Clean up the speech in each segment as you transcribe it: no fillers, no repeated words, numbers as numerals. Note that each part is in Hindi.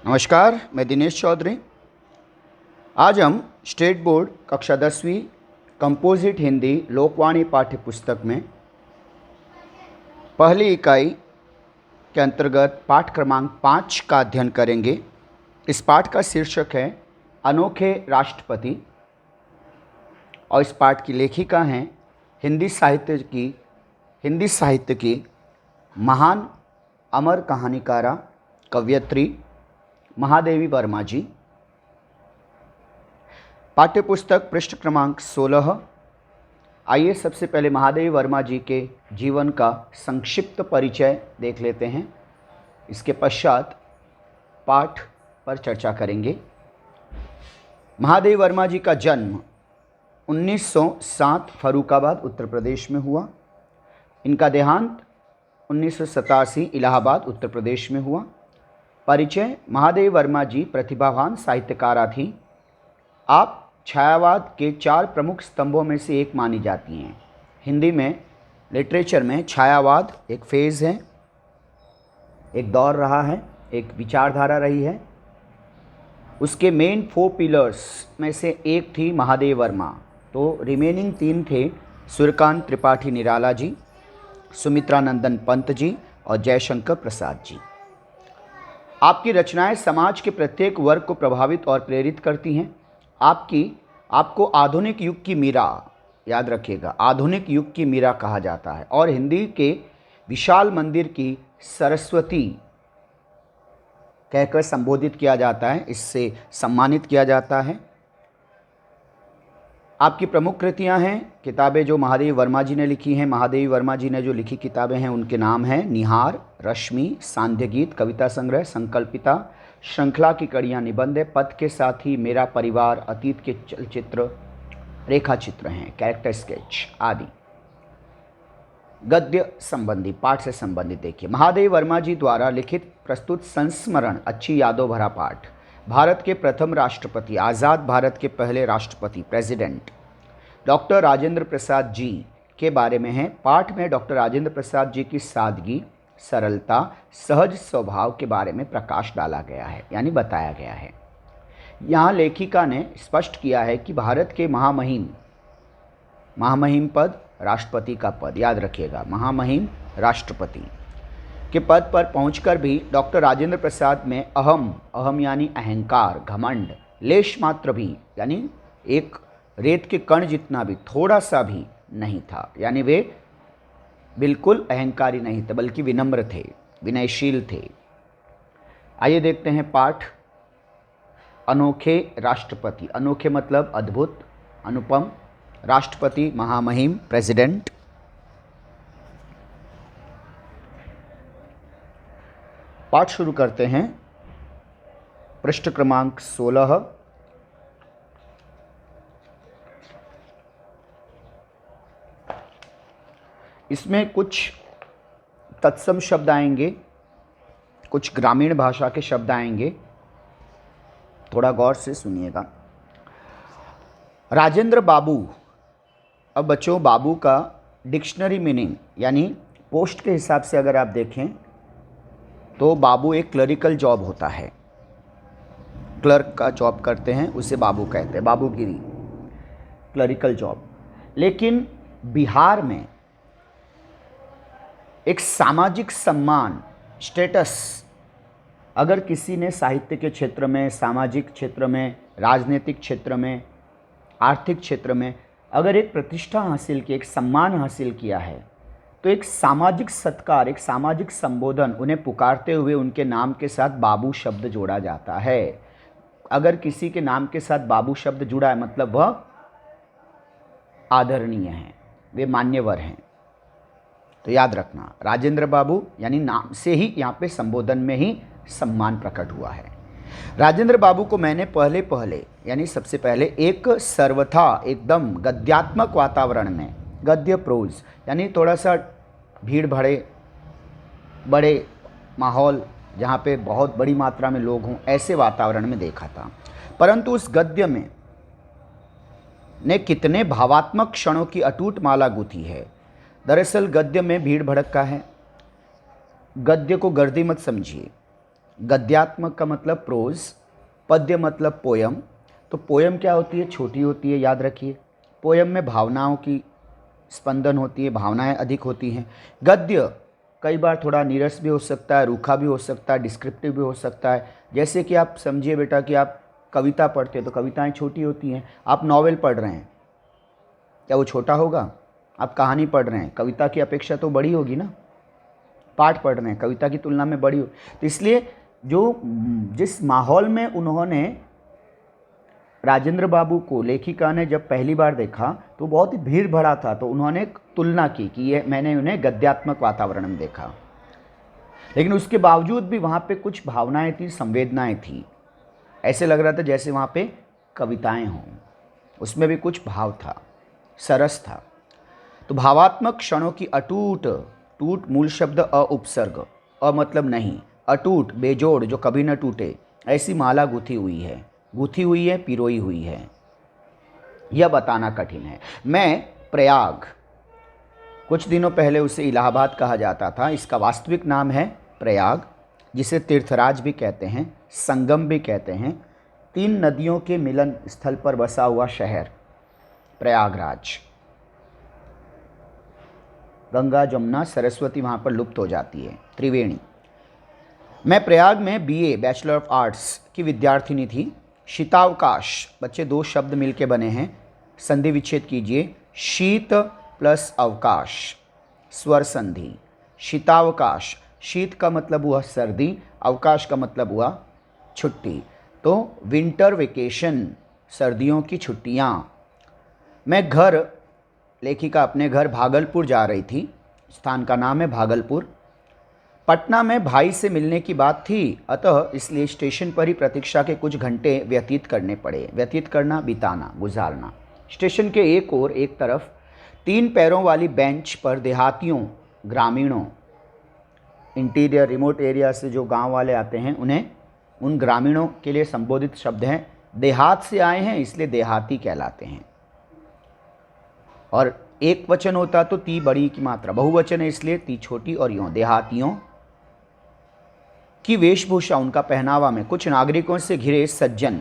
नमस्कार, मैं दिनेश चौधरी। आज हम स्टेट बोर्ड कक्षा 10वीं कंपोजिट हिंदी लोकवाणी पाठ्य पुस्तक में पहली इकाई के अंतर्गत पाठ क्रमांक 5 का अध्ययन करेंगे। इस पाठ का शीर्षक है अनोखे राष्ट्रपति और इस पाठ की लेखिका हैं हिंदी साहित्य की महान अमर कहानीकारा कवयित्री महादेवी वर्मा जी। पाठ्यपुस्तक पृष्ठ क्रमांक 16। आइए सबसे पहले महादेवी वर्मा जी के जीवन का संक्षिप्त परिचय देख लेते हैं। इसके पश्चात पाठ पर चर्चा करेंगे। महादेवी वर्मा जी का जन्म 1907 फर्रुखाबाद उत्तर प्रदेश में हुआ। इनका देहांत 1987 इलाहाबाद उत्तर प्रदेश में हुआ। परिचय: महादेवी वर्मा जी प्रतिभावान साहित्यकारा थीं। आप छायावाद के 4 प्रमुख स्तंभों में से एक मानी जाती हैं। हिंदी में लिटरेचर में छायावाद एक फेज़ है, एक दौर रहा है, एक विचारधारा रही है। उसके मेन 4 पिलर्स में से एक थी महादेवी वर्मा। तो रिमेनिंग 3 थे सूर्यकांत त्रिपाठी निराला जी, सुमित्रानंदन पंत जी और जयशंकर प्रसाद जी। आपकी रचनाएं समाज के प्रत्येक वर्ग को प्रभावित और प्रेरित करती हैं। आपको आधुनिक युग की मीरा, याद रखिएगा, आधुनिक युग की मीरा कहा जाता है और हिंदी के विशाल मंदिर की सरस्वती कहकर संबोधित किया जाता है, इससे सम्मानित किया जाता है। आपकी प्रमुख कृतियां हैं, किताबें जो महादेवी वर्मा जी ने लिखी हैं। महादेवी वर्मा जी ने जो लिखी किताबें हैं उनके नाम हैं निहार, रश्मि, सांध्य गीत, कविता संग्रह, संकल्पिता, श्रृंखला की कड़ियाँ, निबंध, पथ के साथी, मेरा परिवार, अतीत के चलचित्र, रेखा चित्र हैं, कैरेक्टर स्केच आदि। गद्य संबंधी, पाठ से संबंधित देखिए। महादेवी वर्मा जी द्वारा लिखित प्रस्तुत संस्मरण अच्छी यादों भरा पाठ भारत के प्रथम राष्ट्रपति, आज़ाद भारत के पहले राष्ट्रपति प्रेसिडेंट डॉक्टर राजेंद्र प्रसाद जी के बारे में है। पाठ में डॉक्टर राजेंद्र प्रसाद जी की सादगी, सरलता, सहज स्वभाव के बारे में प्रकाश डाला गया है, यानी बताया गया है। यहाँ लेखिका ने स्पष्ट किया है कि भारत के महामहिम पद, राष्ट्रपति का पद, याद रखिएगा, महामहिम राष्ट्रपति के पद पर पहुंचकर भी डॉक्टर राजेंद्र प्रसाद में अहम यानी अहंकार, घमंड, लेश मात्र भी यानी एक रेत के कण जितना भी, थोड़ा सा भी नहीं था। यानी वे बिल्कुल अहंकारी नहीं थे, बल्कि विनम्र थे, विनयशील थे। आइए देखते हैं पाठ अनोखे राष्ट्रपति। अनोखे मतलब अद्भुत, अनुपम, राष्ट्रपति महामहिम, प्रेसिडेंट। पाठ शुरू करते हैं। पृष्ठ क्रमांक 16। इसमें कुछ तत्सम शब्द आएंगे, कुछ ग्रामीण भाषा के शब्द आएंगे, थोड़ा गौर से सुनिएगा। राजेंद्र बाबू। अब बच्चों, बाबू का डिक्शनरी मीनिंग यानी पोस्ट के हिसाब से अगर आप देखें तो बाबू एक क्लरिकल जॉब होता है, क्लर्क का जॉब करते हैं, उसे बाबू कहते हैं, बाबूगिरी, क्लरिकल जॉब। लेकिन बिहार में एक सामाजिक सम्मान, स्टेटस, अगर किसी ने साहित्य के क्षेत्र में, सामाजिक क्षेत्र में, राजनीतिक क्षेत्र में, आर्थिक क्षेत्र में अगर एक प्रतिष्ठा हासिल की, एक सम्मान हासिल किया है, तो एक सामाजिक सत्कार, एक सामाजिक संबोधन, उन्हें पुकारते हुए उनके नाम के साथ बाबू शब्द जोड़ा जाता है। अगर किसी के नाम के साथ बाबू शब्द जुड़ा है मतलब वह आदरणीय हैं, वे मान्यवर हैं। तो याद रखना, राजेंद्र बाबू यानी नाम से ही यहाँ पे संबोधन में ही सम्मान प्रकट हुआ है। राजेंद्र बाबू को मैंने पहले यानी सबसे पहले एक सर्वथा एकदम गद्यात्मक वातावरण में, गद्य प्रोज यानी थोड़ा सा भीड़ भरे बड़े माहौल जहाँ पे बहुत बड़ी मात्रा में लोग हों, ऐसे वातावरण में देखा था। परंतु उस गद्य में ने कितने भावात्मक क्षणों की अटूट माला गूंथी है। दरअसल गद्य में भीड़ भड़क का है। गद्य को गर्दी मत समझिए, गद्यात्मक का मतलब प्रोज, पद्य मतलब पोयम। तो पोयम क्या होती है? छोटी होती है, याद रखिए। पोयम में भावनाओं की स्पंदन होती है, भावनाएं अधिक होती हैं। गद्य कई बार थोड़ा नीरस भी हो सकता है, रूखा भी हो सकता है, डिस्क्रिप्टिव भी हो सकता है। जैसे कि आप समझिए बेटा कि आप कविता पढ़ते हैं तो कविताएं छोटी होती हैं। आप नॉवेल पढ़ रहे हैं, क्या वो छोटा होगा? आप कहानी पढ़ रहे हैं, कविता की अपेक्षा तो बड़ी होगी ना। पाठ पढ़ रहे हैं, कविता की तुलना में बड़ी हो। तो इसलिए जिस माहौल में उन्होंने राजेंद्र बाबू को, लेखिका ने जब पहली बार देखा तो बहुत ही भीड़ भरा था, तो उन्होंने तुलना की कि ये मैंने उन्हें गद्यात्मक वातावरण में देखा। लेकिन उसके बावजूद भी वहाँ पे कुछ भावनाएं थी, संवेदनाएं थी। ऐसे लग रहा था जैसे वहाँ पे कविताएं हों, उसमें भी कुछ भाव था, सरस था। तो भावात्मक क्षणों की अटूट, टूट मूल शब्द अ उपसर्ग, अ मतलब नहीं, अटूट बेजोड़ जो कभी न टूटे, ऐसी माला गुथी हुई है, गुथी हुई है, पिरोई हुई है, यह बताना कठिन है। मैं प्रयाग, कुछ दिनों पहले उसे इलाहाबाद कहा जाता था, इसका वास्तविक नाम है प्रयाग, जिसे तीर्थराज भी कहते हैं, संगम भी कहते हैं। 3 नदियों के मिलन स्थल पर बसा हुआ शहर प्रयागराज। गंगा, जमुना, सरस्वती वहाँ पर लुप्त हो जाती है, त्रिवेणी। मैं प्रयाग में बीए, बैचलर ऑफ आर्ट्स की विद्यार्थिनी थी। शीतावकाश, बच्चे 2 शब्द मिलके बने हैं, संधि विच्छेद कीजिए। शीत प्लस अवकाश, स्वर संधि। शीतावकाश, शीत का मतलब हुआ सर्दी, अवकाश का मतलब हुआ छुट्टी। तो विंटर वेकेशन, सर्दियों की छुट्टियाँ। मैं घर, लेखिका अपने घर भागलपुर जा रही थी, स्थान का नाम है भागलपुर। पटना में भाई से मिलने की बात थी, अतः इसलिए स्टेशन पर ही प्रतीक्षा के कुछ घंटे व्यतीत करने पड़े। व्यतीत करना, बिताना, गुजारना। स्टेशन के एक ओर एक तरफ 3 पैरों वाली बेंच पर देहातियों, ग्रामीणों, इंटीरियर रिमोट एरिया से जो गांव वाले आते हैं उन्हें, उन ग्रामीणों के लिए संबोधित शब्द हैं। देहात से आए हैं इसलिए देहाती कहलाते हैं। और एक वचन होता तो ती बड़ी की मात्रा, बहुवचन है इसलिए ती छोटी और यों, देहातियों की वेशभूषा, उनका पहनावा में कुछ नागरिकों से घिरे सज्जन,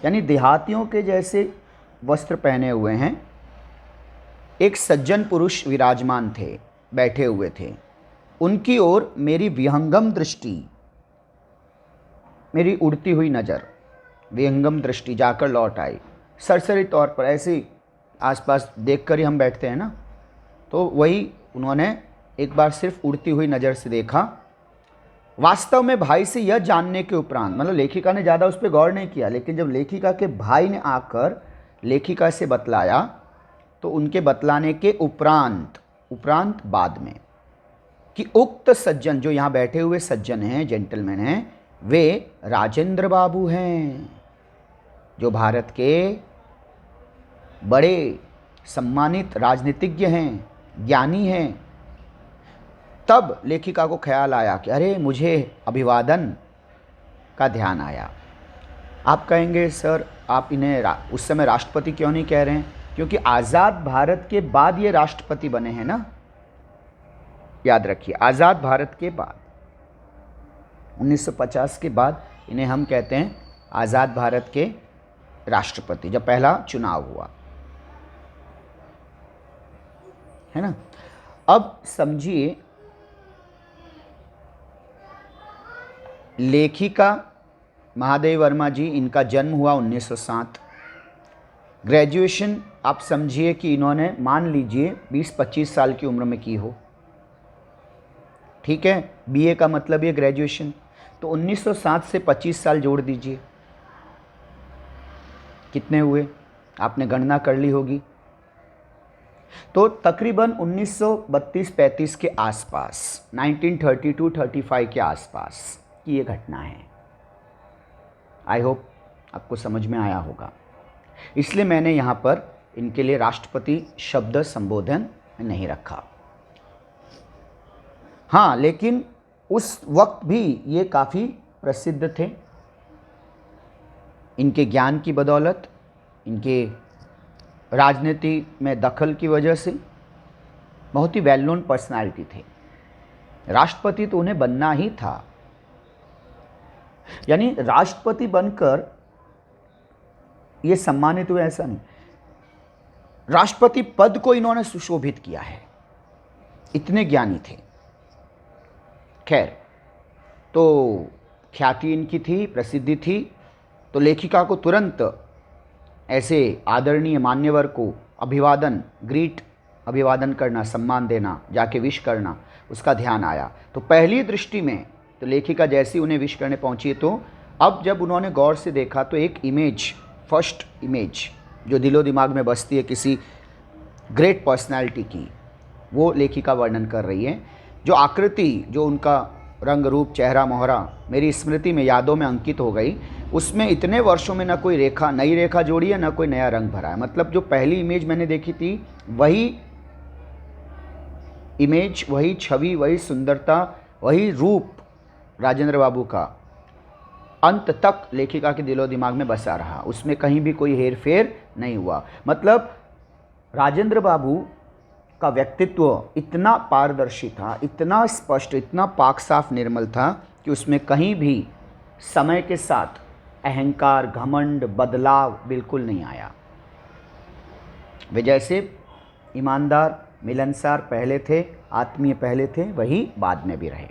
यानी देहातियों के जैसे वस्त्र पहने हुए हैं, एक सज्जन पुरुष विराजमान थे, बैठे हुए थे। उनकी ओर मेरी विहंगम दृष्टि, मेरी उड़ती हुई नज़र, विहंगम दृष्टि जाकर लौट आई। सरसरी तौर पर ऐसे आसपास देखकर ही हम बैठते हैं ना, तो वही उन्होंने एक बार सिर्फ उड़ती हुई नज़र से देखा। वास्तव में भाई से यह जानने के उपरांत, मतलब लेखिका ने ज़्यादा उस पर गौर नहीं किया, लेकिन जब लेखिका के भाई ने आकर लेखिका से बतलाया तो उनके बतलाने के उपरांत, उपरांत बाद में, कि उक्त सज्जन, जो यहाँ बैठे हुए सज्जन हैं, जेंटलमैन हैं, वे राजेंद्र बाबू हैं, जो भारत के बड़े सम्मानित राजनीतिज्ञ हैं, ज्ञानी हैं। तब लेखिका को ख्याल आया कि अरे मुझे अभिवादन का ध्यान आया। आप कहेंगे सर आप इन्हें उस समय राष्ट्रपति क्यों नहीं कह रहे हैं? क्योंकि आज़ाद भारत के बाद ये राष्ट्रपति बने हैं ना, याद रखिए, आज़ाद भारत के बाद 1950 के बाद इन्हें हम कहते हैं आज़ाद भारत के राष्ट्रपति, जब पहला चुनाव हुआ है ना। अब समझिए, लेखिका महादेवी वर्मा जी, इनका जन्म हुआ 1907। ग्रेजुएशन आप समझिए कि इन्होंने मान लीजिए 20-25 साल की उम्र में की हो, ठीक है। बीए का मतलब ये ग्रेजुएशन, तो 1907 से 25 साल जोड़ दीजिए, कितने हुए? आपने गणना कर ली होगी। तो तकरीबन 1932-35 के आसपास, 1932-35 के आसपास की ये घटना है। आई होप आपको समझ में आया होगा। इसलिए मैंने यहाँ पर इनके लिए राष्ट्रपति शब्द संबोधन नहीं रखा। हाँ, लेकिन उस वक्त भी ये काफ़ी प्रसिद्ध थे, इनके ज्ञान की बदौलत, इनके राजनीति में दखल की वजह से बहुत ही वेल नोन पर्सनालिटी थे। राष्ट्रपति तो उन्हें बनना ही था, यानी राष्ट्रपति बनकर ये सम्मानित हुए ऐसा नहीं, राष्ट्रपति पद को इन्होंने सुशोभित किया है, इतने ज्ञानी थे। खैर, तो ख्याति इनकी थी, प्रसिद्धि थी, तो लेखिका को तुरंत ऐसे आदरणीय मान्यवर को अभिवादन करना, सम्मान देना, जाके विश करना, उसका ध्यान आया। तो पहली दृष्टि में तो लेखिका जैसी उन्हें विश करने पहुंची, तो अब जब उन्होंने गौर से देखा तो एक इमेज, फर्स्ट इमेज जो दिलो दिमाग में बसती है किसी ग्रेट पर्सनालिटी की, वो लेखिका वर्णन कर रही है। जो आकृति, जो उनका रंग रूप, चेहरा मोहरा मेरी स्मृति में, यादों में अंकित हो गई, उसमें इतने वर्षों में न कोई रेखा, नई रेखा जोड़ी है, न कोई नया रंग भरा है। मतलब जो पहली इमेज मैंने देखी थी, वही इमेज, वही छवि, वही सुंदरता, वही रूप राजेंद्र बाबू का अंत तक लेखिका के दिलो दिमाग में बसा रहा, उसमें कहीं भी कोई हेर फेर नहीं हुआ। मतलब राजेंद्र बाबू का व्यक्तित्व इतना पारदर्शी था, इतना स्पष्ट, इतना पाक साफ निर्मल था कि उसमें कहीं भी समय के साथ अहंकार, घमंड, बदलाव बिल्कुल नहीं आया। वे जैसे ईमानदार, मिलनसार पहले थे, आत्मीय पहले थे, वही बाद में भी रहे।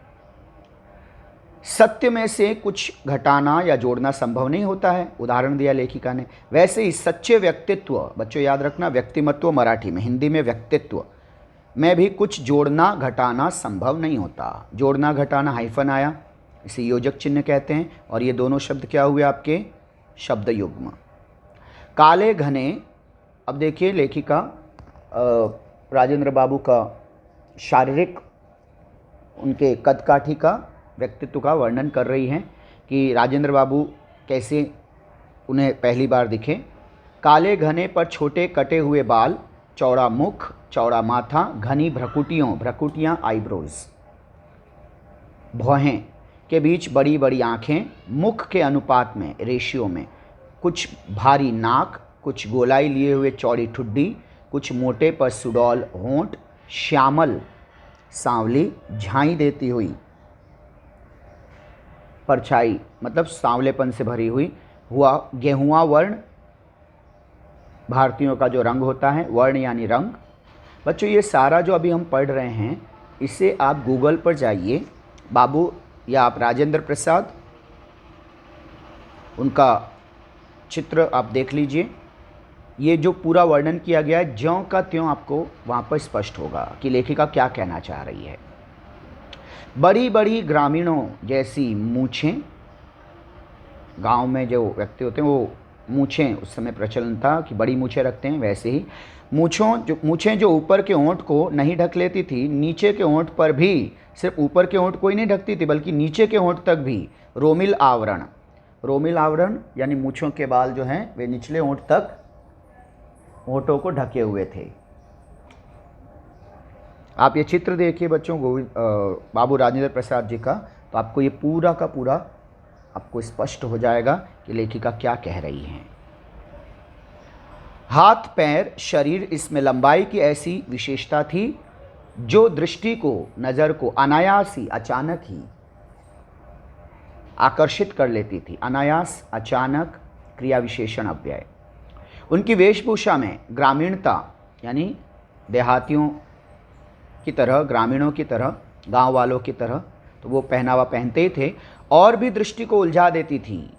सत्य में से कुछ घटाना या जोड़ना संभव नहीं होता है, उदाहरण दिया लेखिका ने। वैसे ही सच्चे व्यक्तित्व, बच्चों याद रखना, व्यक्तिमत्व मराठी में, हिंदी में व्यक्तित्व में भी कुछ जोड़ना घटाना संभव नहीं होता। जोड़ना घटाना हाइफन आया, इसे योजक चिन्ह कहते हैं, और ये दोनों शब्द क्या हुए आपके? शब्द युग्म। काले घने, अब देखिए लेखिका राजेंद्र बाबू का शारीरिक, उनके कदकाठी का, व्यक्तित्व का वर्णन कर रही हैं कि राजेंद्र बाबू कैसे उन्हें पहली बार दिखे। काले घने पर छोटे कटे हुए बाल, चौड़ा मुख, चौड़ा माथा, घनी भ्रकुटियाँ आईब्रोज, भौहें के बीच बड़ी बड़ी आँखें, मुख के अनुपात में, रेशियो में, कुछ भारी नाक, कुछ गोलाई लिए हुए चौड़ी ठुड्डी, कुछ मोटे पर सुडौल होंठ, श्यामल सांवली झाई देती हुई परछाई, मतलब सांवलेपन से भरी हुई, हुआ गेहुआ वर्ण, भारतीयों का जो रंग होता है, वर्ण यानी रंग। बच्चों ये सारा जो अभी हम पढ़ रहे हैं, इसे आप गूगल पर जाइए, बाबू या आप राजेंद्र प्रसाद, उनका चित्र आप देख लीजिए। ये जो पूरा वर्णन किया गया है, ज्यों का त्यों आपको वहाँ पर स्पष्ट होगा कि लेखिका क्या कहना चाह रही है। बड़ी बड़ी ग्रामीणों जैसी मूछें, गांव में जो व्यक्ति होते हैं वो मूछें, उस समय प्रचलन था कि बड़ी मूछें रखते हैं, वैसे ही मूछें जो ऊपर के होंठ को नहीं ढक लेती थी, नीचे के होंठ पर भी, सिर्फ ऊपर के होंठ को ही नहीं ढकती थी बल्कि नीचे के होंठ तक भी रोमिल आवरण यानी मूछों के बाल जो हैं वे निचले होंठ तक होंठों को ढके हुए थे। आप ये चित्र देखिए बच्चों, बाबू राजेंद्र प्रसाद जी का, तो आपको ये पूरा का पूरा आपको स्पष्ट हो जाएगा कि लेखिका क्या कह रही हैं। हाथ, पैर, शरीर, इसमें लंबाई की ऐसी विशेषता थी जो दृष्टि को, नज़र को अनायास ही, अचानक ही आकर्षित कर लेती थी। अनायास, अचानक, क्रिया विशेषण अव्यय। उनकी वेशभूषा में ग्रामीणता, यानी देहातियों की तरह, ग्रामीणों की तरह, गांव वालों की तरह, तो वो पहनावा पहनते ही थे, और भी दृष्टि को उलझा देती थी।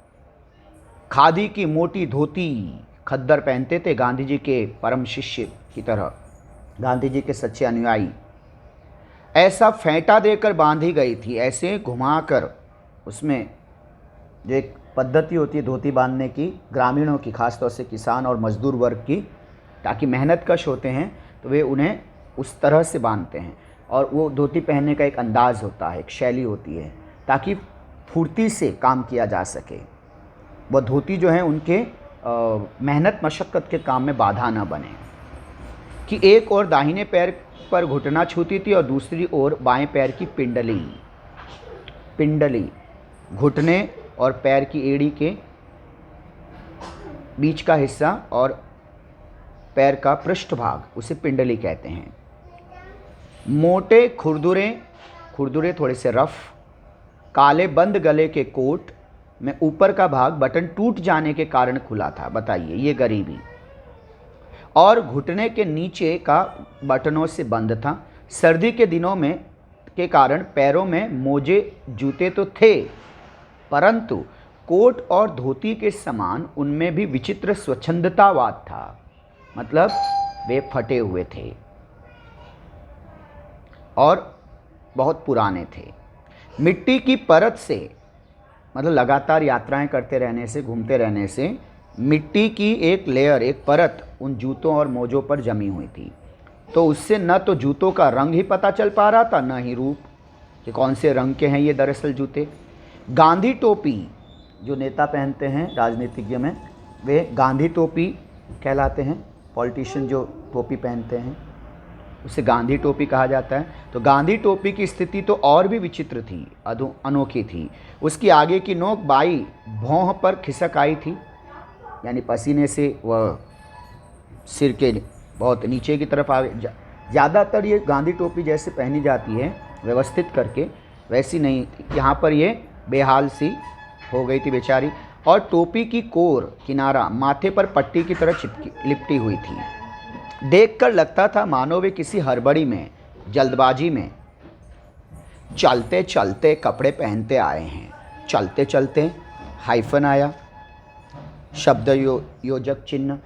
खादी की मोटी धोती, खद्दर पहनते थे, गांधी जी के परम शिष्य की तरह, गांधी जी के सच्चे अनुयायी। ऐसा फेंटा देकर बांधी गई थी, ऐसे घुमाकर, उसमें जो एक पद्धति होती है धोती बांधने की, ग्रामीणों की, खासतौर से किसान और मजदूर वर्ग की, ताकि मेहनत कश होते हैं तो वे उन्हें उस तरह से बांधते हैं, और वो धोती पहनने का एक अंदाज़ होता है, एक शैली होती है, ताकि फुर्ती से काम किया जा सके। वह धोती जो है उनके मेहनत मशक्क़त के काम में बाधा न बने। कि एक और दाहिने पैर पर घुटना छूती थी और दूसरी ओर बाएं पैर की पिंडली, घुटने और पैर की एड़ी के बीच का हिस्सा और पैर का पृष्ठभाग, उसे पिंडली कहते हैं। मोटे खुरदुरे थोड़े से रफ, काले बंद गले के कोट, में ऊपर का भाग बटन टूट जाने के कारण खुला था। बताइए, ये गरीबी। और घुटने के नीचे का बटनों से बंद था। सर्दी के दिनों में के कारण पैरों में मोजे जूते तो थे, परंतु कोट और धोती के समान उनमें भी विचित्र स्वच्छंदतावाद था। मतलब वे फटे हुए थे और बहुत पुराने थे। मिट्टी की परत से, मतलब लगातार यात्राएं करते रहने से, घूमते रहने से मिट्टी की एक लेयर, एक परत उन जूतों और मोजों पर जमी हुई थी। तो उससे न तो जूतों का रंग ही पता चल पा रहा था, न ही रूप कि कौन से रंग के हैं ये दरअसल जूते। गांधी टोपी जो नेता पहनते हैं राजनीतिज्ञ में, वे गांधी टोपी कहलाते हैं। पॉलिटिशियन जो टोपी पहनते हैं उसे गांधी टोपी कहा जाता है। तो गांधी टोपी की स्थिति तो और भी विचित्र थी, अनोखी थी। उसकी आगे की नोक बाई भौं पर खिसक आई थी, यानी पसीने से वह सिर के बहुत नीचे की तरफ आ गई। ज़्यादातर ये गांधी टोपी जैसे पहनी जाती है व्यवस्थित करके, वैसी नहीं थी। यहाँ पर ये बेहाल सी हो गई थी बेचारी। और टोपी की कोर किनारा माथे पर पट्टी की तरह लिपटी हुई थी। देखकर लगता था मानो वे किसी हड़बड़ी में, जल्दबाजी में चलते चलते कपड़े पहनते आए हैं। चलते चलते हाइफन आया, शब्द योजक चिन्ह।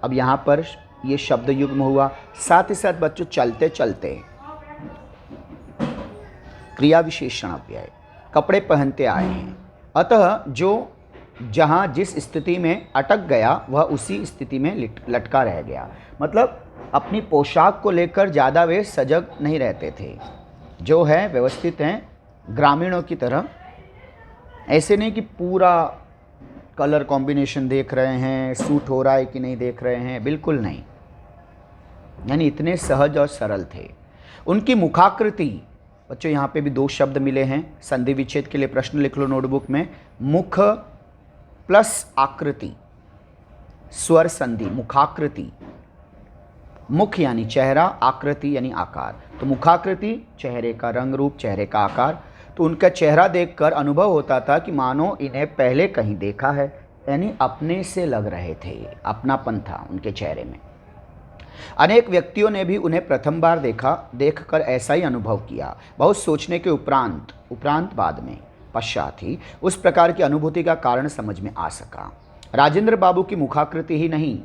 अब यहाँ पर ये शब्द युग्म हुआ। साथ ही साथ बच्चों चलते चलते क्रिया विशेषण अव्यय, कपड़े पहनते आए हैं। अतः जो जहाँ जिस स्थिति में अटक गया वह उसी स्थिति में लटका रह गया। मतलब अपनी पोशाक को लेकर ज़्यादा वे सजग नहीं रहते थे। जो है व्यवस्थित हैं ग्रामीणों की तरह, ऐसे नहीं कि पूरा कलर कॉम्बिनेशन देख रहे हैं, सूट हो रहा है कि नहीं देख रहे हैं, बिल्कुल नहीं। यानी इतने सहज और सरल थे। उनकी मुखाकृति, बच्चों यहाँ पे भी दो शब्द मिले हैं, संधि विच्छेद के लिए प्रश्न लिख लो नोटबुक में। मुख प्लस आकृति, स्वर संधि, मुखाकृति। मुख यानी चेहरा, आकृति यानी आकार। तो मुखाकृति चेहरे का रंग रूप, चेहरे का आकार। तो उनका चेहरा देखकर अनुभव होता था कि मानो इन्हें पहले कहीं देखा है, यानी अपने से लग रहे थे, अपनापन था उनके चेहरे में। अनेक व्यक्तियों ने भी उन्हें प्रथम बार देखकर ऐसा ही अनुभव किया। बहुत सोचने के उपरांत बाद में पश्चात ही उस प्रकार की अनुभूति का कारण समझ में आ सका। राजेंद्र बाबू की मुखाकृति ही नहीं,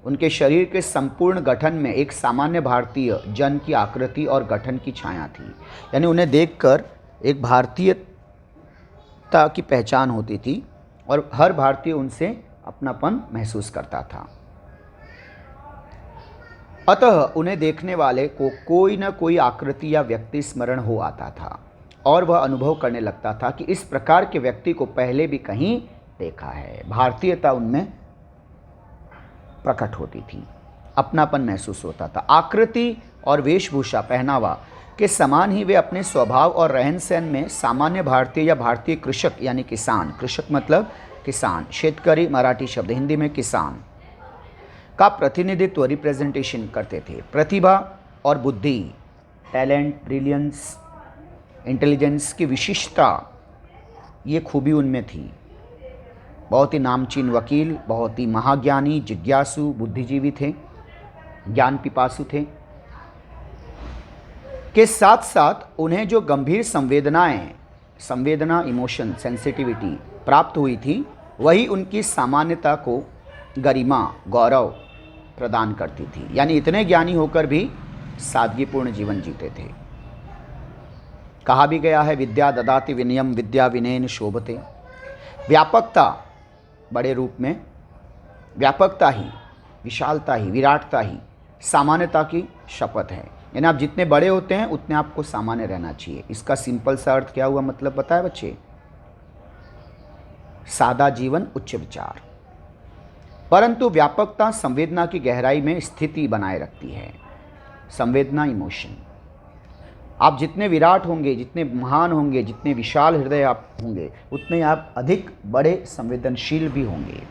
उनके शरीर के संपूर्ण गठन में एक सामान्य भारतीय जन की आकृति और गठन की छाया थी। यानी उन्हें देखकर एक भारतीयता की पहचान होती थी और हर भारतीय उनसे अपनापन महसूस करता था। अतः उन्हें देखने वाले को कोई न कोई आकृति या व्यक्ति स्मरण हो आता था और वह अनुभव करने लगता था कि इस प्रकार के व्यक्ति को पहले भी कहीं देखा है। भारतीयता उनमें प्रकट होती थी, अपनापन महसूस होता था। आकृति और वेशभूषा, पहनावा के समान ही वे अपने स्वभाव और रहन सहन में सामान्य भारतीय या भारतीय कृषक यानी किसान, कृषक मतलब किसान, शेतकरी मराठी शब्द, हिंदी में किसान, का प्रतिनिधित्व, रिप्रेजेंटेशन करते थे। प्रतिभा और बुद्धि, टैलेंट, ब्रिलियंस, इंटेलिजेंस की विशिष्टता, ये खूबी उनमें थी। बहुत ही नामचीन वकील, बहुत ही महाज्ञानी, जिज्ञासु, बुद्धिजीवी थे, ज्ञान पिपासु थे। के साथ साथ उन्हें जो गंभीर संवेदना, इमोशन, सेंसिटिविटी प्राप्त हुई थी, वही उनकी सामान्यता को गरिमा, गौरव प्रदान करती थी। यानी इतने ज्ञानी होकर भी सादगीपूर्ण जीवन जीते थे। कहा भी गया है, विद्या ददाति विनयम विद्या विनयन शोभते। व्यापकता, बड़े रूप में व्यापकता ही, विशालता ही, विराटता ही सामान्यता की शपथ है। यानी आप जितने बड़े होते हैं उतने आपको सामान्य रहना चाहिए। इसका सिंपल सा अर्थ क्या हुआ, मतलब पता है बच्चे? सादा जीवन, उच्च विचार। परंतु व्यापकता संवेदना की गहराई में स्थिति बनाए रखती है। संवेदना, इमोशन। आप जितने विराट होंगे, जितने महान होंगे, जितने विशाल हृदय आप होंगे, उतने आप अधिक बड़े संवेदनशील भी होंगे।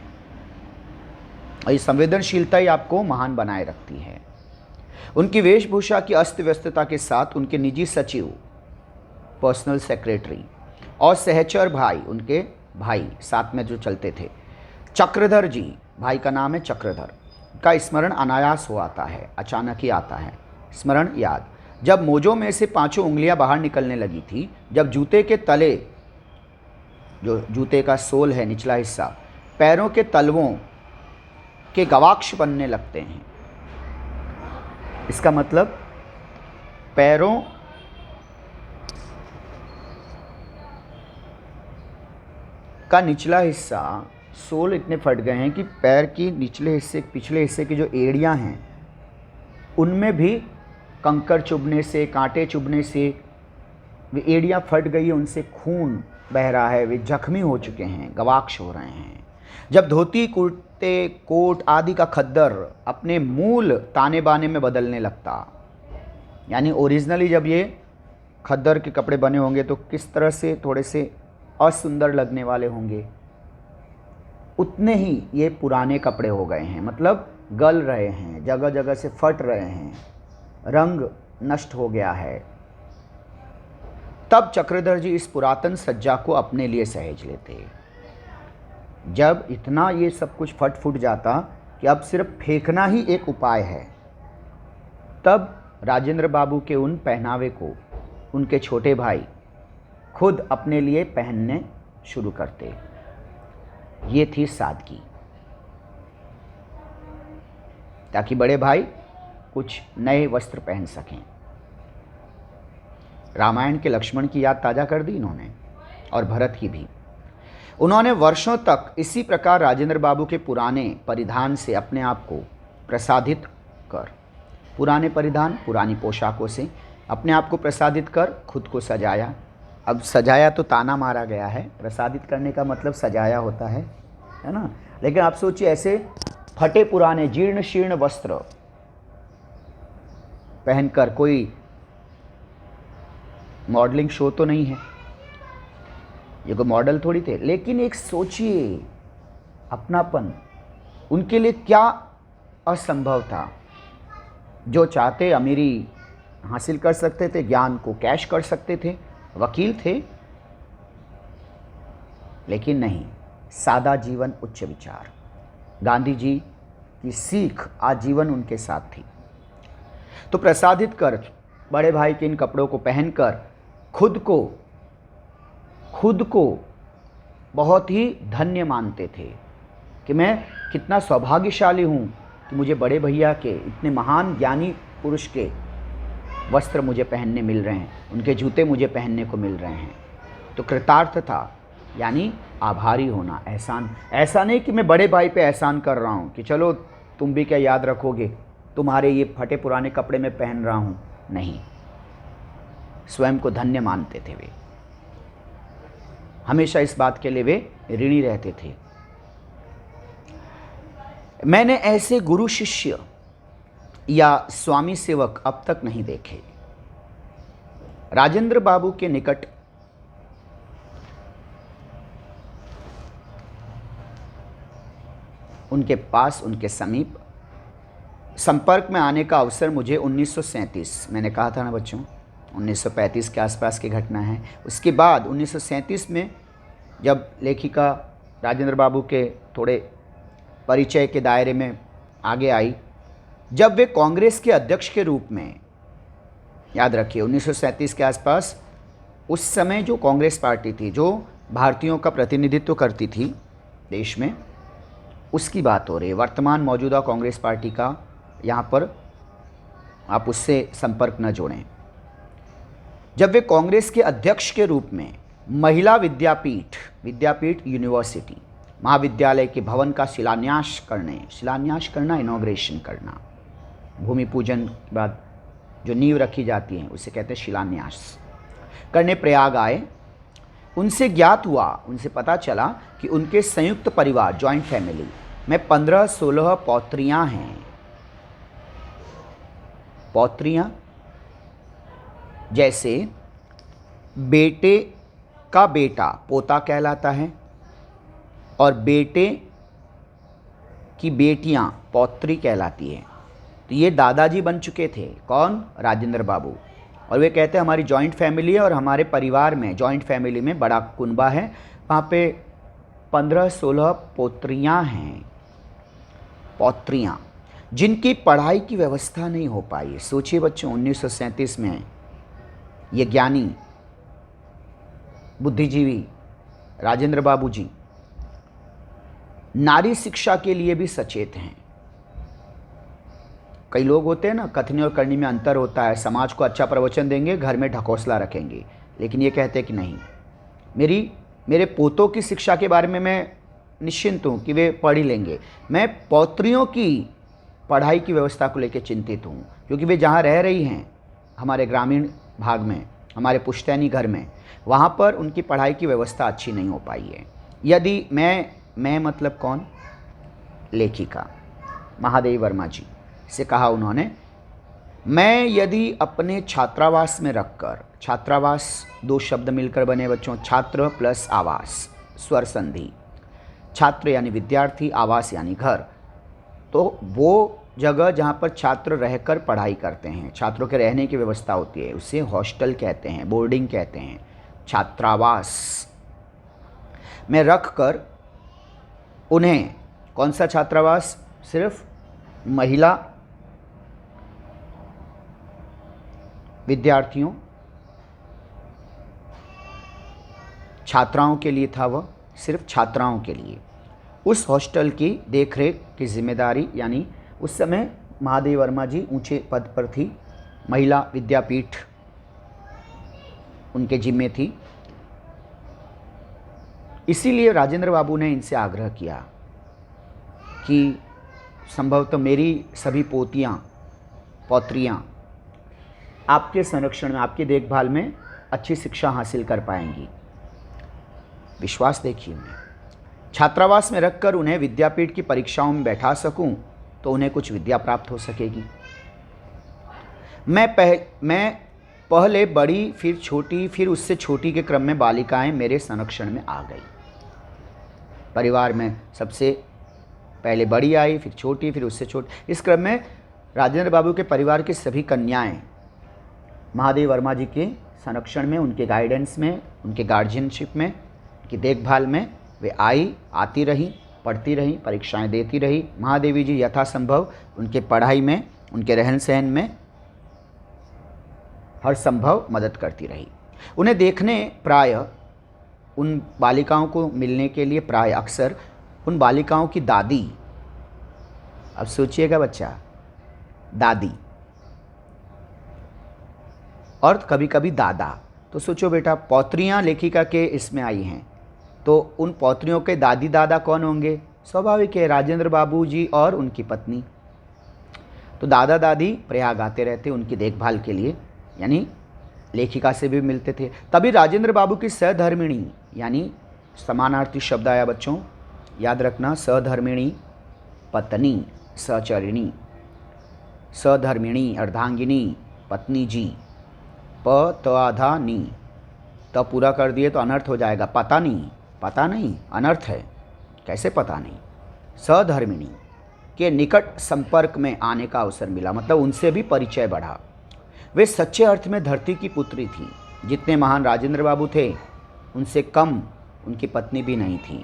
और ये संवेदनशीलता ही आपको महान बनाए रखती है। उनकी वेशभूषा की अस्त व्यस्तता के साथ उनके निजी सचिव, पर्सनल सेक्रेटरी और सहचर भाई, उनके भाई साथ में जो चलते थे। चक्रधर जी, भाई का नाम है चक्रधर, का स्मरण अनायास हो आता है, अचानक ही आता है स्मरण याद। जब मोजों में से 5 उंगलियां बाहर निकलने लगी थी, जब जूते के तले, जो जूते का सोल है निचला हिस्सा, पैरों के तलवों के गवाक्ष बनने लगते हैं। इसका मतलब पैरों का निचला हिस्सा, सोल इतने फट गए हैं कि पैर की निचले हिस्से, पिछले हिस्से की जो एड़ियां हैं उनमें भी कंकर चुभने से, कांटे चुभने से वे एड़ियां फट गई है, उनसे खून बह रहा है, वे जख्मी हो चुके हैं, गवाक्ष हो रहे हैं। जब धोती, कुर्ते, कोट आदि का खद्दर अपने मूल ताने बाने में बदलने लगता, यानी ओरिजिनली जब ये खद्दर के कपड़े बने होंगे तो किस तरह से थोड़े से असुंदर लगने वाले होंगे, उतने ही ये पुराने कपड़े हो गए हैं, मतलब गल रहे हैं, जगह जगह से फट रहे हैं, रंग नष्ट हो गया है। तब चक्रधर जी इस पुरातन सज्जा को अपने लिए सहेज लेते। जब इतना ये सब कुछ फट फूट जाता कि अब सिर्फ फेंकना ही एक उपाय है, तब राजेंद्र बाबू के उन पहनावे को उनके छोटे भाई खुद अपने लिए पहनने शुरू करते। ये थी सादगी, ताकि बड़े भाई कुछ नए वस्त्र पहन सकें। रामायण के लक्ष्मण की याद ताज़ा कर दी इन्होंने, और भरत की भी। उन्होंने वर्षों तक इसी प्रकार राजेंद्र बाबू के पुराने परिधान से अपने आप को प्रसादित कर, पुराने परिधान, पुरानी पोशाकों से अपने आप को प्रसादित कर खुद को सजाया। अब सजाया तो ताना मारा गया है, प्रसादित करने का मतलब सजाया होता है ना। लेकिन आप सोचिए, ऐसे फटे पुराने जीर्ण शीर्ण वस्त्र पहनकर कोई मॉडलिंग शो तो नहीं है, ये कोई मॉडल थोड़ी थे, लेकिन एक सोचिए अपनापन, उनके लिए क्या असंभव था। जो चाहते अमीरी हासिल कर सकते थे, ज्ञान को कैश कर सकते थे, वकील थे, लेकिन नहीं, सादा जीवन उच्च विचार। गांधी जी की सीख आजीवन उनके साथ थी। तो प्रसादित कर, बड़े भाई के इन कपड़ों को पहनकर खुद को बहुत ही धन्य मानते थे कि मैं कितना सौभाग्यशाली हूँ कि मुझे बड़े भैया के, इतने महान ज्ञानी पुरुष के वस्त्र मुझे पहनने मिल रहे हैं, उनके जूते मुझे पहनने को मिल रहे हैं। तो कृतार्थ था, यानी आभारी होना, एहसान। ऐसा नहीं कि मैं बड़े भाई पे एहसान कर रहा हूँ कि चलो तुम भी क्या याद रखोगे, तुम्हारे ये फटे पुराने कपड़े में पहन रहा हूँ, नहीं, स्वयं को धन्य मानते थे वे। हमेशा इस बात के लिए वे ऋणी रहते थे। मैंने ऐसे गुरु शिष्य या स्वामी सेवक अब तक नहीं देखे। राजेंद्र बाबू के निकट उनके पास, उनके समीप संपर्क में आने का अवसर मुझे 1937, मैंने कहा था ना बच्चों, 1935 के आसपास की घटना है। उसके बाद 1937 में जब लेखिका राजेंद्र बाबू के थोड़े परिचय के दायरे में आगे आई, जब वे कांग्रेस के अध्यक्ष के रूप में, याद रखिए 1937 के आसपास, उस समय जो कांग्रेस पार्टी थी, जो भारतीयों का प्रतिनिधित्व करती थी देश में, उसकी बात हो रही है। वर्तमान मौजूदा कांग्रेस पार्टी का यहाँ पर आप उससे संपर्क न जोड़ें। जब वे कांग्रेस के अध्यक्ष के रूप में महिला विद्यापीठ यूनिवर्सिटी, महाविद्यालय के भवन का शिलान्यास करना, इनॉग्रेशन करना, भूमि पूजन के बाद जो नींव रखी जाती है उसे कहते हैं शिलान्यास करने प्रयाग आए, उनसे ज्ञात हुआ, उनसे पता चला कि उनके संयुक्त परिवार, जॉइंट फैमिली में 15-16 पौत्रियां हैं। पौत्रियां जैसे बेटे का बेटा पोता कहलाता है, और बेटे की बेटियां पौत्री कहलाती है। तो ये दादाजी बन चुके थे, कौन? राजेंद्र बाबू। और वे कहते हैं हमारी जॉइंट फैमिली है और हमारे परिवार में, जॉइंट फैमिली में बड़ा कुनबा है, वहाँ पे 15-16 पोत्रियां हैं, पौत्रियां, जिनकी पढ़ाई की व्यवस्था नहीं हो पाई। सोचिए बच्चों, 1937 में ये ज्ञानी बुद्धिजीवी राजेंद्र बाबू जी नारी शिक्षा के लिए भी सचेत हैं। कई लोग होते हैं ना, कथनी और करनी में अंतर होता है। समाज को अच्छा प्रवचन देंगे, घर में ढकोसला रखेंगे, लेकिन ये कहते हैं कि नहीं, मेरे पोतों की शिक्षा के बारे में मैं निश्चिंत हूँ कि वे पढ़ ही लेंगे। मैं पौत्रियों की पढ़ाई की व्यवस्था को लेकर चिंतित हूँ, क्योंकि वे जहाँ रह रही हैं, हमारे ग्रामीण भाग में, हमारे पुश्तैनी घर में, वहाँ पर उनकी पढ़ाई की व्यवस्था अच्छी नहीं हो पाई है। यदि मैं मतलब कौन, लेखिका महादेवी वर्मा जी से कहा उन्होंने, मैं यदि अपने छात्रावास में रखकर, छात्रावास दो शब्द मिलकर बने बच्चों, छात्र प्लस आवास, स्वर संधि, छात्र यानी विद्यार्थी, आवास यानी घर, तो वो जगह जहाँ पर छात्र रहकर पढ़ाई करते हैं, छात्रों के रहने की व्यवस्था होती है, उसे हॉस्टल कहते हैं, बोर्डिंग कहते हैं। छात्रावास में रख कर उन्हें, कौन सा छात्रावास, सिर्फ महिला विद्यार्थियों, छात्राओं के लिए था, वह सिर्फ छात्राओं के लिए। उस हॉस्टल की देखरेख की जिम्मेदारी, यानी उस समय महादेवी वर्मा जी ऊंचे पद पर थी, महिला विद्यापीठ उनके जिम्मे थी। इसीलिए राजेंद्र बाबू ने इनसे आग्रह किया कि संभवतः मेरी सभी पोतियां, पौत्रियां आपके संरक्षण में, आपकी देखभाल में अच्छी शिक्षा हासिल कर पाएंगी। विश्वास देखिए, मैं छात्रावास में रखकर उन्हें विद्यापीठ की परीक्षाओं में बैठा सकूं तो उन्हें कुछ विद्या प्राप्त हो सकेगी। मैं पहले बड़ी, फिर छोटी, फिर उससे छोटी के क्रम में बालिकाएं मेरे संरक्षण में आ गई। परिवार में सबसे पहले बड़ी आई, फिर छोटी, फिर उससे छोटी। इस क्रम में राजेंद्र बाबू के परिवार की सभी कन्याएं महादेवी वर्मा जी के संरक्षण में, उनके गाइडेंस में, उनके गार्जियनशिप में, उनकी देखभाल में वे आती रहीं, पढ़ती रहीं, परीक्षाएं देती रही। महादेवी जी यथासंभव उनके पढ़ाई में, उनके रहन सहन में हर संभव मदद करती रही। उन्हें देखने प्राय, उन बालिकाओं को मिलने के लिए प्राय अक्सर उन बालिकाओं की दादी, अब सोचिएगा बच्चा, दादी और कभी कभी दादा, तो सोचो बेटा, पौत्रियां लेखिका के इसमें आई हैं, तो उन पौत्रियों के दादी दादा कौन होंगे? स्वाभाविक है, राजेंद्र बाबू जी और उनकी पत्नी। तो दादा दादी प्रयाग आते रहते उनकी देखभाल के लिए, यानी लेखिका से भी मिलते थे। तभी राजेंद्र बाबू की सहधर्मिणी, यानी समानार्थी शब्द आया बच्चों, याद रखना, सहधर्मिणी पत्नी, सहचरिणी, सहधर्मिणी अर्धांगिनी, पत्नी जी, प त आधा नी, त पूरा कर दिए तो अनर्थ हो जाएगा। पता नहीं अनर्थ है, कैसे पता नहीं। सहधर्मिणी के निकट संपर्क में आने का अवसर मिला, मतलब उनसे भी परिचय बढ़ा। वे सच्चे अर्थ में धरती की पुत्री थी। जितने महान राजेंद्र बाबू थे, उनसे कम उनकी पत्नी भी नहीं थी।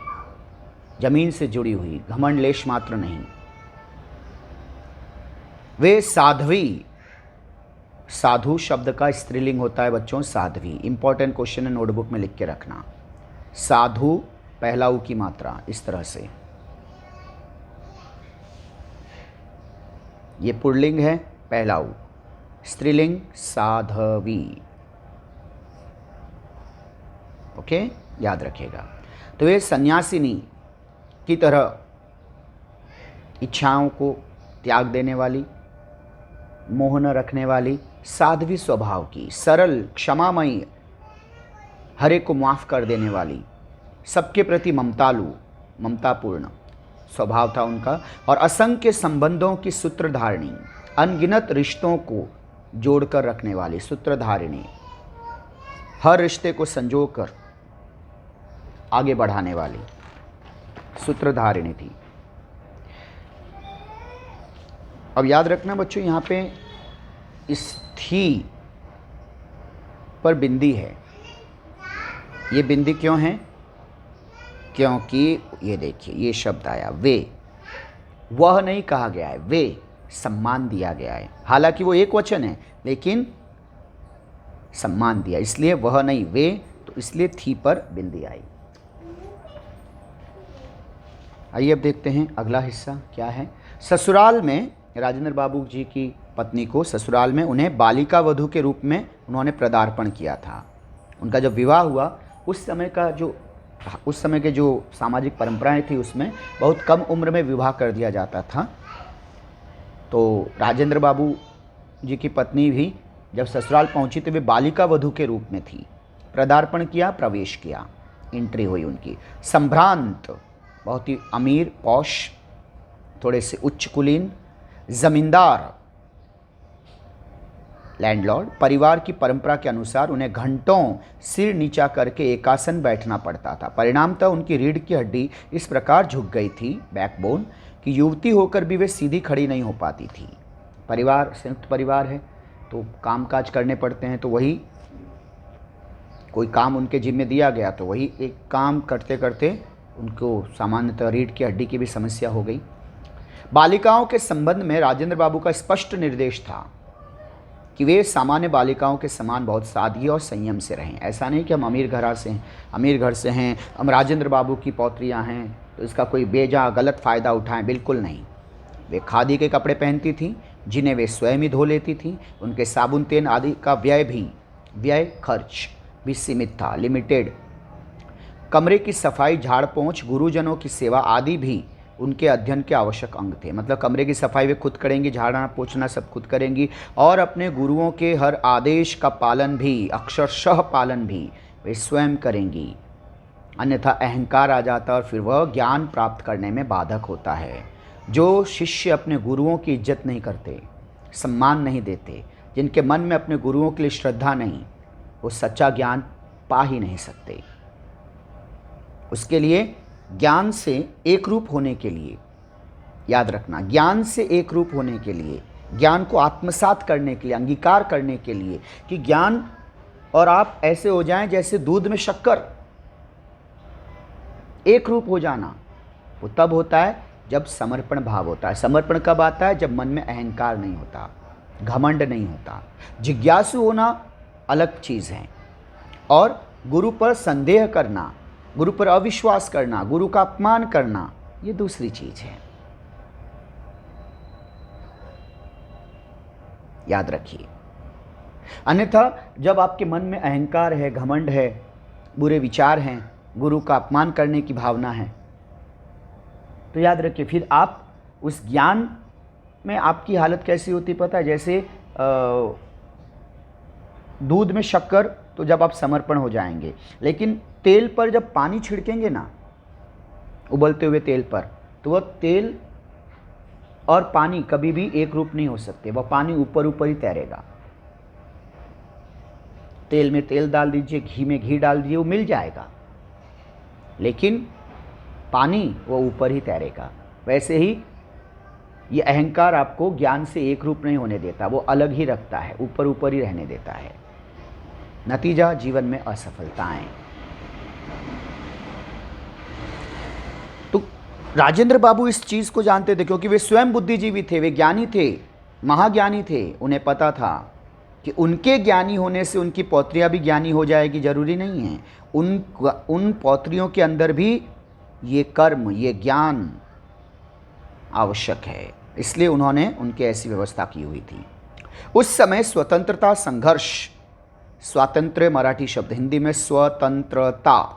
जमीन से जुड़ी हुई, घमंड लेश मात्र नहीं। वे साध्वी, साधु शब्द का स्त्रीलिंग होता है बच्चों, साध्वी। इंपॉर्टेंट क्वेश्चन है, नोटबुक में लिख के रखना। साधु पहला ऊ की मात्रा इस तरह से, ये पुल्लिंग है, पहला ऊ, स्त्रीलिंग साधवी। ओके, याद रखिएगा। तो ये सन्यासिनी की तरह इच्छाओं को त्याग देने वाली, मोह न रखने वाली, साध्वी स्वभाव की, सरल, क्षमामयी, हर एक को माफ़ कर देने वाली, सबके प्रति ममतालु, ममतापूर्ण स्वभाव था उनका, और असंख्य संबंधों की सूत्रधारिणी, अनगिनत रिश्तों को जोड़कर रखने वाली, सूत्रधारिणी, हर रिश्ते को संजोकर आगे बढ़ाने वाली सूत्रधारिणी थी। अब याद रखना बच्चों, यहाँ पे इस थी पर बिंदी है। ये बिंदी क्यों है? क्योंकि ये देखिए ये शब्द आया वे, वह नहीं कहा गया है, वे सम्मान दिया गया है। हालांकि वो एक वचन है लेकिन सम्मान दिया, इसलिए वह नहीं वे, तो इसलिए थी पर बिंदी आई। आइए अब देखते हैं अगला हिस्सा क्या है। ससुराल में राजेंद्र बाबू जी की पत्नी को ससुराल में उन्हें बालिका वधू के रूप में उन्होंने पदार्पण किया था। उनका जब विवाह हुआ उस समय के जो सामाजिक परंपराएं थी उसमें बहुत कम उम्र में विवाह कर दिया जाता था। तो राजेंद्र बाबू जी की पत्नी भी जब ससुराल पहुंची तो वे बालिका वधू के रूप में थी। पदार्पण किया, प्रवेश किया, एंट्री हुई उनकी। संभ्रांत, बहुत ही अमीर, पौश, थोड़े से उच्च कुलीन, जमींदार, लैंडलॉर्ड परिवार की परंपरा के अनुसार उन्हें घंटों सिर नीचा करके एकासन बैठना पड़ता था। परिणामतः उनकी रीढ़ की हड्डी इस प्रकार झुक गई थी, बैकबोन, कि युवती होकर भी वे सीधी खड़ी नहीं हो पाती थी। परिवार संयुक्त परिवार है तो कामकाज करने पड़ते हैं, तो वही कोई काम उनके जिम्मे दिया गया तो वही एक काम करते करते उनको सामान्यतः रीढ़ की हड्डी की भी समस्या हो गई। बालिकाओं के संबंध में राजेंद्र बाबू का स्पष्ट निर्देश था कि वे सामान्य बालिकाओं के समान बहुत सादगी और संयम से रहें। ऐसा नहीं कि हम अमीर घर से हैं, हम राजेंद्र बाबू की पौत्रियां हैं तो इसका कोई बेजा गलत फ़ायदा उठाएं, बिल्कुल नहीं। वे खादी के कपड़े पहनती थीं जिन्हें वे स्वयं ही धो लेती थीं। उनके साबुन तेल आदि का व्यय खर्च भी सीमित था, लिमिटेड। कमरे की सफाई, झाड़ पोंछ, गुरुजनों की सेवा आदि भी उनके अध्ययन के आवश्यक अंग थे। मतलब कमरे की सफाई वे खुद करेंगी, झाड़ना पोंछना सब खुद करेंगी, और अपने गुरुओं के हर आदेश का पालन भी, अक्षरशः पालन भी वे स्वयं करेंगी। अन्यथा अहंकार आ जाता और फिर वह ज्ञान प्राप्त करने में बाधक होता है। जो शिष्य अपने गुरुओं की इज्जत नहीं करते, सम्मान नहीं देते, जिनके मन में अपने गुरुओं के लिए श्रद्धा नहीं, वो सच्चा ज्ञान पा ही नहीं सकते। उसके लिए ज्ञान से एक रूप होने के लिए, याद रखना, ज्ञान से एक रूप होने के लिए, ज्ञान को आत्मसात करने के लिए, अंगीकार करने के लिए कि ज्ञान और आप ऐसे हो जाएं जैसे दूध में शक्कर, एक रूप हो जाना, वो तब होता है जब समर्पण भाव होता है। समर्पण कब आता है? जब मन में अहंकार नहीं होता, घमंड नहीं होता। जिज्ञासु होना अलग चीज़ है, और गुरु पर संदेह करना, गुरु पर अविश्वास करना, गुरु का अपमान करना, ये दूसरी चीज है। याद रखिए। अन्यथा जब आपके मन में अहंकार है, घमंड है, बुरे विचार हैं, गुरु का अपमान करने की भावना है, तो याद रखिए फिर आप उस ज्ञान में आपकी हालत कैसी होती पता है? जैसे दूध में शक्कर, तो जब आप समर्पण हो जाएंगे, लेकिन तेल पर जब पानी छिड़केंगे ना, उबलते हुए तेल पर, तो वह तेल और पानी कभी भी एक रूप नहीं हो सकते। वह पानी ऊपर ऊपर ही तैरेगा। तेल में तेल डाल दीजिए, घी में घी डाल दीजिए, वो मिल जाएगा, लेकिन पानी वो ऊपर ही तैरेगा। वैसे ही ये अहंकार आपको ज्ञान से एक रूप नहीं होने देता, वो अलग ही रखता है, ऊपर ऊपर ही रहने देता है। नतीजा जीवन में असफलताएं। तो राजेंद्र बाबू इस चीज को जानते थे क्योंकि वे स्वयं बुद्धिजीवी थे, वे ज्ञानी थे, महाज्ञानी थे। उन्हें पता था कि उनके ज्ञानी होने से उनकी पौत्रियां भी ज्ञानी हो जाएगी, जरूरी नहीं है। उन पौत्रियों के अंदर भी ये कर्म, ये ज्ञान आवश्यक है, इसलिए उन्होंने उनके ऐसी व्यवस्था की हुई थी। उस समय स्वतंत्रता संघर्ष, स्वातंत्र्य मराठी शब्द, हिंदी में स्वतंत्रता,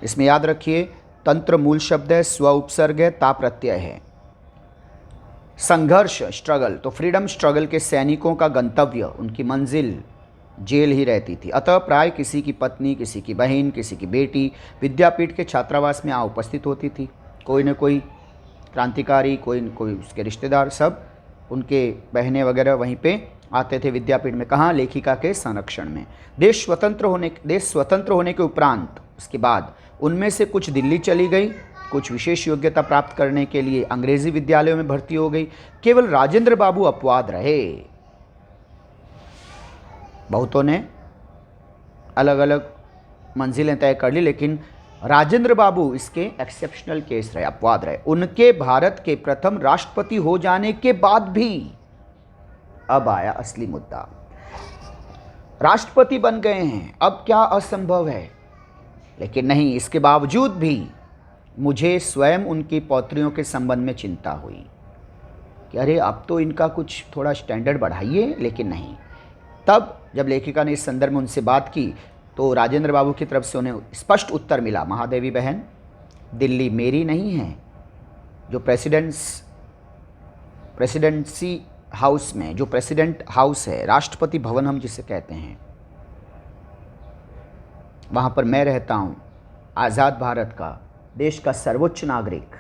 इसमें याद रखिए तंत्र मूल शब्द है, स्व उपसर्ग है, ता प्रत्यय है। संघर्ष, स्ट्रगल, तो फ्रीडम स्ट्रगल के सैनिकों का गंतव्य, उनकी मंजिल जेल ही रहती थी। अतः प्राय किसी की पत्नी, किसी की बहन, किसी की बेटी विद्यापीठ के छात्रावास में आ उपस्थित होती थी। कोई न कोई क्रांतिकारी, कोई न कोई उसके रिश्तेदार, सब उनके बहनें वगैरह वहीं पे आते थे विद्यापीठ में। कहाँ? लेखिका के संरक्षण में। देश स्वतंत्र होने के उपरांत, उसके बाद उनमें से कुछ दिल्ली चली गई, कुछ विशेष योग्यता प्राप्त करने के लिए अंग्रेजी विद्यालयों में भर्ती हो गई। केवल राजेंद्र बाबू अपवाद रहे। बहुतों ने अलग अलग मंजिलें तय कर ली, लेकिन राजेंद्र बाबू इसके एक्सेप्शनल केस रहे, अपवाद रहे। उनके भारत के प्रथम राष्ट्रपति हो जाने के बाद भी अब आया असली मुद्दा। राष्ट्रपति बन गए हैं, अब क्या असंभव है? लेकिन नहीं, इसके बावजूद भी मुझे स्वयं उनकी पौत्रियों के संबंध में चिंता हुई कि अरे अब तो इनका कुछ थोड़ा स्टैंडर्ड बढ़ाइए, लेकिन नहीं। तब जब लेखिका ने इस संदर्भ में उनसे बात की तो राजेंद्र बाबू की तरफ से उन्हें स्पष्ट उत्तर मिला, महादेवी बहन, दिल्ली मेरी नहीं है। जो प्रेसिडेंसी हाउस में, जो प्रेसिडेंट हाउस है, राष्ट्रपति भवन हम जिसे कहते हैं, वहाँ पर मैं रहता हूँ, आज़ाद भारत का, देश का सर्वोच्च नागरिक,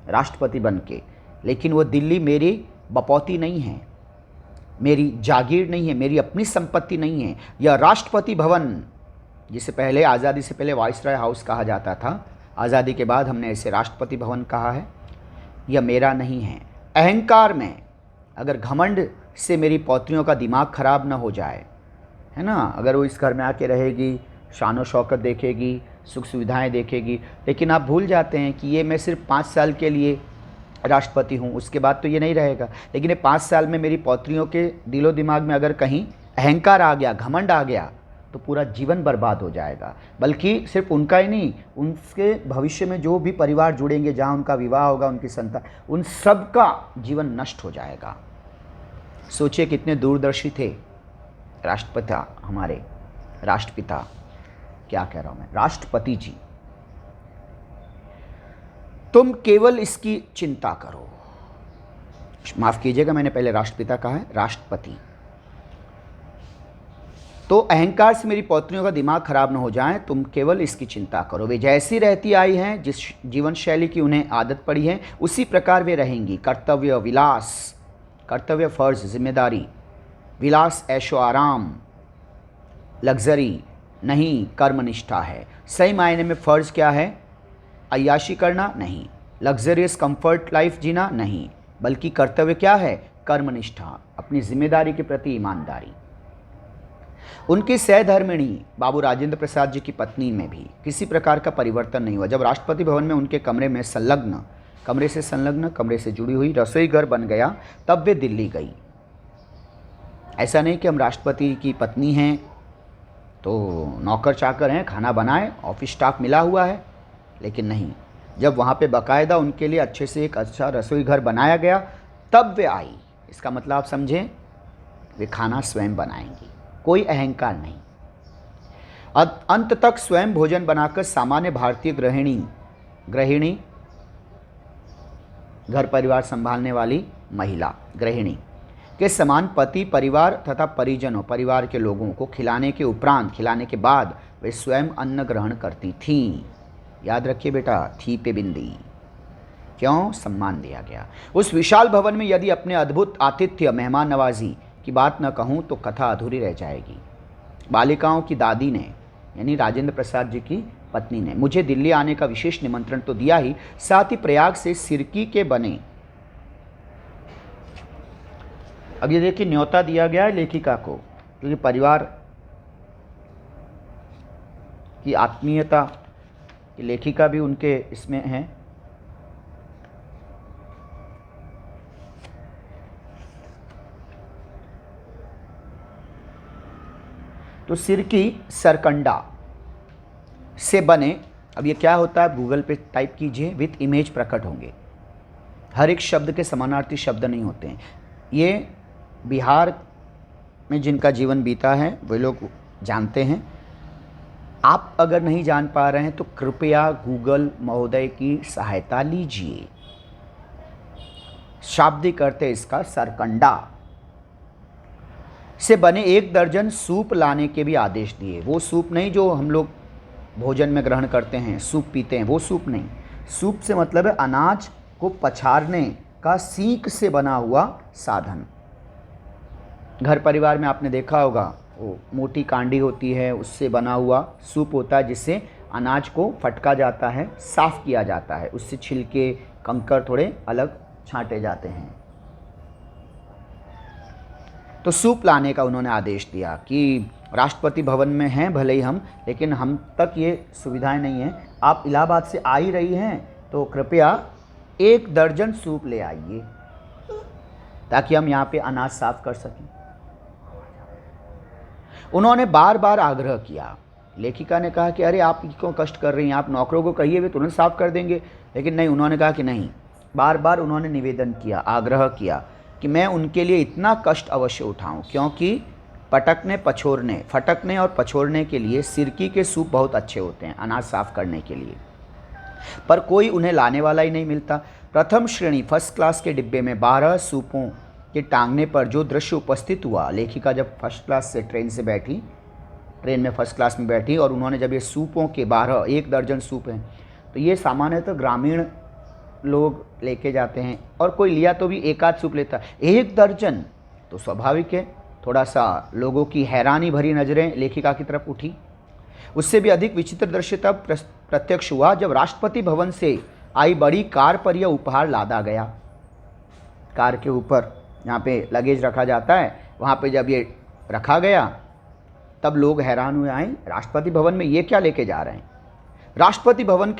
राष्ट्रपति बन के। लेकिन वो दिल्ली मेरी बपौती नहीं है, मेरी जागीर नहीं है, मेरी अपनी संपत्ति नहीं है। यह राष्ट्रपति भवन, जिसे पहले आज़ादी से पहले वाइसरॉय हाउस कहा जाता था, आज़ादी के बाद हमने इसे राष्ट्रपति भवन कहा है, यह मेरा नहीं है। अहंकार में अगर घमंड से मेरी पौत्रियों का दिमाग खराब ना हो जाए, है ना, अगर वो इस घर में आके रहेगी, शान शौकत देखेगी, सुख सुविधाएं देखेगी, लेकिन आप भूल जाते हैं कि ये मैं सिर्फ 5 साल के लिए राष्ट्रपति हूँ, उसके बाद तो ये नहीं रहेगा। लेकिन ये 5 साल में मेरी पौत्रियों के दिलो दिमाग में अगर कहीं अहंकार आ गया, घमंड आ गया, तो पूरा जीवन बर्बाद हो जाएगा। बल्कि सिर्फ उनका ही नहीं, उनके भविष्य में जो भी परिवार जुड़ेंगे, जहाँ उनका विवाह होगा, उनकी संतान, उन सब का जीवन नष्ट हो जाएगा। सोचिए कितने दूरदर्शी थे राष्ट्रपिता, हमारे राष्ट्रपिता, क्या कह रहा हूँ मैं, राष्ट्रपति जी। तुम केवल इसकी चिंता करो, माफ कीजिएगा मैंने पहले राष्ट्रपिता कहा है, राष्ट्रपति। तो अहंकार से मेरी पौत्रियों का दिमाग खराब न हो जाए, तुम केवल इसकी चिंता करो। वे जैसी रहती आई हैं, जिस जीवन शैली की उन्हें आदत पड़ी है, उसी प्रकार वे रहेंगी। कर्तव्य विलास, कर्तव्य फर्ज जिम्मेदारी, विलास ऐशो आराम, लग्जरी नहीं, कर्मनिष्ठा है। सही मायने में फर्ज क्या है? अय्याशी करना नहीं, लग्जरियस कंफर्ट लाइफ जीना नहीं, बल्कि कर्तव्य क्या है? कर्मनिष्ठा, अपनी जिम्मेदारी के प्रति ईमानदारी। उनकी सहधर्मिणी बाबू राजेंद्र प्रसाद जी की पत्नी में भी किसी प्रकार का परिवर्तन नहीं हुआ। जब राष्ट्रपति भवन में उनके कमरे से जुड़ी हुई रसोई घर बन गया, तब वे दिल्ली गई। ऐसा नहीं कि हम राष्ट्रपति की पत्नी हैं तो नौकर चाकर हैं, खाना बनाए, ऑफिस स्टाफ मिला हुआ है, लेकिन नहीं, जब वहाँ पे बाकायदा उनके लिए अच्छे से एक अच्छा रसोई घर बनाया गया, तब वे आई। इसका मतलब आप समझें, वे खाना स्वयं बनाएंगी, कोई अहंकार नहीं। अंत तक स्वयं भोजन बनाकर सामान्य भारतीय गृहिणी, घर परिवार संभालने वाली महिला गृहिणी के समान पति, परिवार तथा परिवार के लोगों को खिलाने के उपरांत, खिलाने के बाद वे स्वयं अन्न ग्रहण करती थीं। याद रखिए बेटा, थी पे बिंदी। क्यों? सम्मान दिया गया। उस विशाल भवन में यदि अपने अद्भुत आतिथ्य, मेहमान नवाजी की बात न कहूँ तो कथा अधूरी रह जाएगी। बालिकाओं की दादी ने, यानी राजेंद्र प्रसाद जी की पत्नी ने, मुझे दिल्ली आने का विशेष निमंत्रण तो दिया ही, साथ ही प्रयाग से सिरकी के बने, अब ये देखिए न्योता दिया गया है लेखिका को, क्योंकि परिवार की आत्मीयता, लेखिका भी उनके इसमें है। तो सिरकी सरकंडा से बने, अब ये क्या होता है, गूगल पे टाइप कीजिए, विथ इमेज प्रकट होंगे। हर एक शब्द के समानार्थी शब्द नहीं होते हैं। ये बिहार में जिनका जीवन बीता है वे लोग जानते हैं। आप अगर नहीं जान पा रहे हैं तो कृपया गूगल महोदय की सहायता लीजिए। शाब्दिक अर्थ है इसका सरकंडा से बने 1 दर्जन सूप लाने के भी आदेश दिए। वो सूप नहीं जो हम लोग भोजन में ग्रहण करते हैं, सूप पीते हैं, वो सूप नहीं। सूप से मतलब है अनाज को पछाड़ने का सीक से बना हुआ साधन। घर परिवार में आपने देखा होगा, वो मोटी कांडी होती है, उससे बना हुआ सूप होता है, जिससे अनाज को फटका जाता है, साफ़ किया जाता है, उससे छिलके, कंकड़ थोड़े अलग छांटे जाते हैं। तो सूप लाने का उन्होंने आदेश दिया कि राष्ट्रपति भवन में हैं भले ही हम, लेकिन हम तक ये सुविधाएं नहीं हैं। आप इलाहाबाद से आ ही रही हैं तो कृपया 1 दर्जन सूप ले आइए ताकि हम यहाँ पे अनाज साफ कर सकें। उन्होंने बार बार आग्रह किया। लेखिका ने कहा कि अरे आप क्यों कष्ट कर रही हैं, आप नौकरों को कहिए वे तुरंत साफ कर देंगे। लेकिन नहीं, उन्होंने कहा कि नहीं। बार बार उन्होंने निवेदन किया, आग्रह किया कि मैं उनके लिए इतना कष्ट अवश्य उठाऊं, क्योंकि फटकने और पछोड़ने के लिए सिरकी के सूप बहुत अच्छे होते हैं अनाज साफ करने के लिए, पर कोई उन्हें लाने वाला ही नहीं मिलता। प्रथम श्रेणी फर्स्ट क्लास के डिब्बे में 12 सूपों के टांगने पर जो दृश्य उपस्थित हुआ, लेखिका जब फर्स्ट क्लास से ट्रेन में फर्स्ट क्लास में बैठी और उन्होंने जब ये सूपों के 12 1 दर्जन सूप हैं, तो ये सामान्यतः ग्रामीण लोग लेके जाते हैं और कोई लिया तो भी 1 आध सूप लेता। 1 दर्जन तो स्वाभाविक है थोड़ा सा लोगों की हैरानी भरी नज़रें लेखिका की तरफ उठी। उससे भी अधिक विचित्र दृश्य तब प्रत्यक्ष हुआ जब राष्ट्रपति भवन से आई बड़ी कार पर यह उपहार लादा गया। कार के ऊपर जहाँ पे लगेज रखा जाता है, वहाँ पे जब ये रखा गया तब लोग हैरान हुए, आए राष्ट्रपति भवन में ये क्या लेके जा रहे हैं। राष्ट्रपति भवन के